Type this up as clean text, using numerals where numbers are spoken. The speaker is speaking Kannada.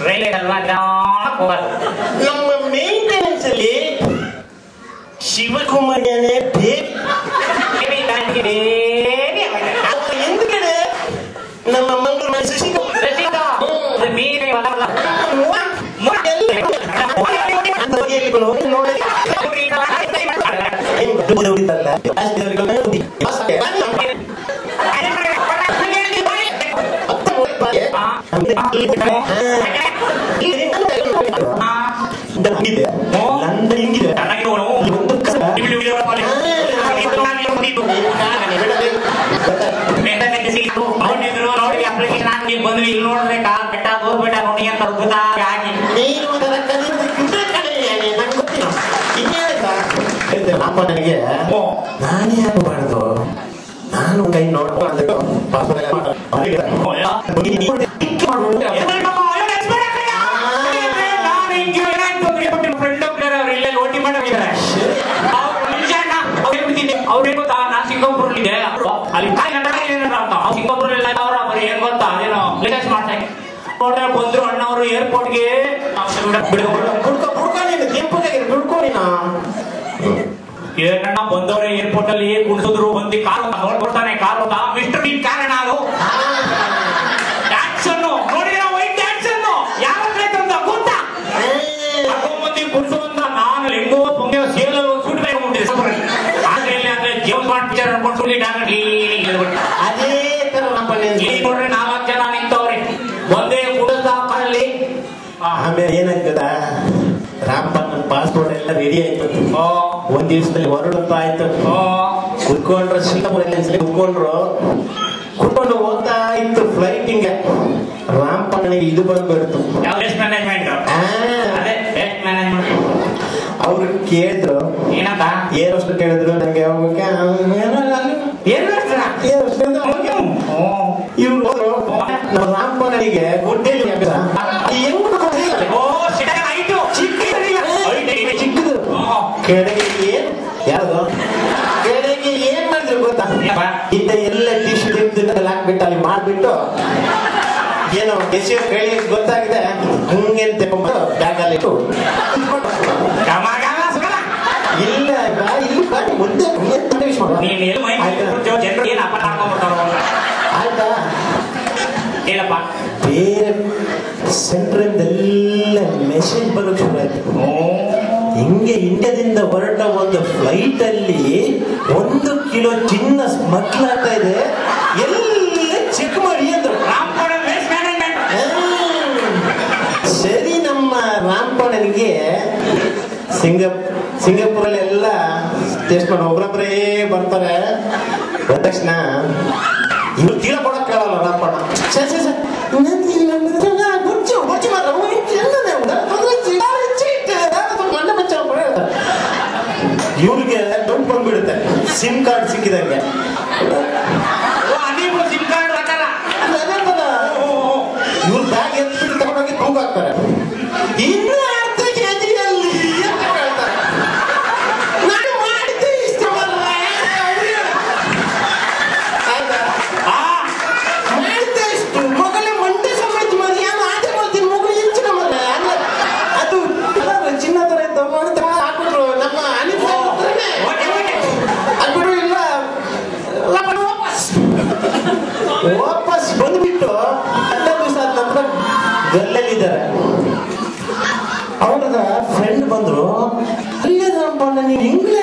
ರೈಲ್ವೆ ಅಲ್ವಾ ನಮ್ಮ ಮೇಂಟೆನೆನ್ಸ್ ಅಲ್ಲಿ ಶಿವಕುಮಾರ್ನೇ ಎಂದುಗಡೆ ನಮ್ಮ ಮಂಗಳೂರು ಬಂದ್ವಿ ಇಲ್ಲಿ ನೋಡ್ಬೇಕಾ ಬೆಟ್ಟ ಗೋರ್ಬೆಟ್ಟ ನೋಡಿ ಅಂತ ನನಗೆ ನಾನೇ ಆಗಬಾರ್ದು ನಾನು ಕೈ ನೋಡ್ಕೊಂಡು ಅವ್ರಿಗೆ ಗೊತ್ತಾ ನಾ ಸಿಂಗಾಪುರಲ್ಲಿದೆ ಅಲ್ಲಿ ಸಿಂಗಾಪುರ ಏನ್ ಗೊತ್ತಾ ಅದೇನೋ ಲೇಟೆಸ್ಟ್ ಮಾಡ್ತಾರೆ ಬಂದ್ರು ಅಣ್ಣವರು ಏರ್ಪೋರ್ಟ್ಗೆ ಏನಣ್ಣ ಬಂದವ್ರೆ ಏರ್ಪೋರ್ಟ್ ಅಲ್ಲಿ ಕುಣಿಸಿದ್ರು ಬಂದು ಕಾರ್ ನೋಡ್ಕೊಡ್ತಾನೆ ಕಾರ್ ಮಿಸ್ಟರ್ ನಿನ್ ಕಾರಣ ಅದು ಟ್ಯಾಕ್ಸನ್ ನೋಡಿದ್ರೆ ವೈಟ್ ಟ್ಯಾಕ್ಸನ್ ಯಾವ ಅಂತ ಗೊತ್ತಾ ಮಂದಿ ಕುಣಿಸುವಂತ ನಾನು ಹೆಂಗೋ ಪೊಂಗೆ ಸೇಲ್ ಸೂಟ್ ಬೇಕಾಗ್ಬಿಟ್ಟಿದೆ ಆದ್ರೆ ಅಂದ್ರೆ ಜೀವನ್ ಬಾಂಡ್ ಪಿಕ್ಚರ್ ಅನ್ಕೊಂಡು ಸುಳ್ಳಿ ಅದೇ ತರ ನೋಡ್ರಿ 4 ಜನ ನಿಂತವ್ರಿ ಒಂದೇ ಕುಡಿದ ಕಾರಲ್ಲಿ ಆಮೇಲೆ ಏನಾಗ್ತದ ರಾಮಪ್ಪನ ಪಾಸ್ಪೋರ್ಟ್ ಎಲ್ಲ ರೆಡಿ ಆಯ್ತು ಒಂದ್ ದಿವಸದಲ್ಲಿ ಹೊರಡಂತ ಆಯ್ತು ಕುತ್ಕೊಂಡ್ರು ಕುತ್ಕೊಂಡು ಹೋಗ್ತಾ ಇತ್ತು ಫ್ಲೈಟಿಂಗ್ ರಾಮಪ್ಪನಿಗೆ ಇದು ಬಂದ್ಬಿಡ್ತು ಅವ್ರು ಕೇಳಿದ್ರು ಏನಂತ ಏನಷ್ಟು ಕೇಳಿದ್ರು ನಂಗೆ ಇವ್ರು ಹೋದ್ರು ನಮ್ಮ ರಾಮಪ್ಪನಿಗೆ ಗುಡ್ಡೆಲ್ಲಿ ಚಿಕ್ಕದು ಕೆಳಗೆ ಏನ್ ಯಾವ್ದು ಕೆಳಗೆ ಏನ್ ಮಾಡಿದ್ರು ಗೊತ್ತಾ ಇದ್ದ ಎಲ್ಲ ಟಿ ಶರ್ಟ್ ಹಾಕ್ಬಿಟ್ಟು ಅಲ್ಲಿ ಮಾಡ್ಬಿಟ್ಟು ಏನೋ ಹೇಳಿ ಗೊತ್ತಾಗಿದೆ ಹಂಗೆ ತಗೊಂಡ್ಬಿಟ್ಟು ಬ್ಯಾಗ್ ಅಲ್ಲಿ ಇಟ್ಟು ಇಲ್ಲ ಇಲ್ಲಿ ಮುಂದೆ ಆಯ್ತಾ ಏನಪ್ಪ ಬೇರೆ ಸೆಂಟ್ರಿಂದೆಲ್ಲ ಮೆಸೇಜ್ ಬರೋಕ್ ಶುರು ಆಯ್ತು ಹಿಂಗೆ ಇಂಡಿಯಾದಿಂದ ಹೊರಟ ಒಂದು ಫ್ಲೈಟ್ ಅಲ್ಲಿ 1 ಕಿಲೋ ಚಿನ್ನ ಸ್ಮಗ್ಲ್ ಆಗ್ತಾ ಇದೆ ಎಲ್ಲ ಚೆಕ್ ಮಾಡಿ ಅಂದ್ರು ಸರಿ ನಮ್ಮ ರಾಮಪ್ಪನಿಗೆ ಸಿಂಗಾಪುರಲ್ಲಿ ಎಲ್ಲ ಟೆಸ್ಟ್ ಮಾಡಿ ಒಬ್ಬರೊಬ್ಬರೇ ಬರ್ತಾರೆ ಬಂದ ತಕ್ಷಣ ಇನ್ನು ತೀರ ಕೊಡಕ್ ಕೇಳಲ್ಲ ರಾಮಪ್ಪಣ್ಣ ಇವ್ರಿಗೆ ಡೌಟ್ ಬಂದ್ಬಿಡುತ್ತೆ ಸಿಮ್ ಕಾರ್ಡ್ ಸಿಕ್ಕಿದಂಗೆ ಸಿಮ್ ಕಾರ್ಡ್ ಇವ್ರ ಬ್ಯಾಗ್ ಎತ್ಬಿಟ್ಟು ತಗೊಂಡೋಗಿ ತೂಗ ಹಾಕ್ತಾರೆ ಇನ್ನು ಅರ್ಧ ಕೆಜಿಯಲ್ಲಿ ಅಂತ ಹೇಳ್ತಾರೆ ನಾನು ಮಾಡಿದ್ದೆ ಇಷ್ಟ ಮಾಡಿದ್ದೆ ಇಷ್ಟು ಮಗಳೇ ಮಂಡೆ ಸಮೇತ ಮರಿ ಆಚೆ ಮಾಡ್ತೀನಿ ಮಗಳು ಇಂಚಿನ ಮರ ಅದು ಚಿನ್ನ ತರ ಇತ್ತು ಹಾಕಿದ್ರು ನಮ್ಮ ಅದ್ಬಿಡು ಇಲ್ಲ ವಾಪಸ್ ಬಂದ್ಬಿಟ್ಟು 10 ದಿವಸ ಆದ ನಂತರ ಗಲ್ಲಲ್ಲಿದ್ದಾರೆ ಅವ್ರದ ಫ್ರೆಂಡ್ ಬಂದ್ರು ಅಲ್ಲೇ ನೀವು ಇಂಗ್ಲೆಂಡ್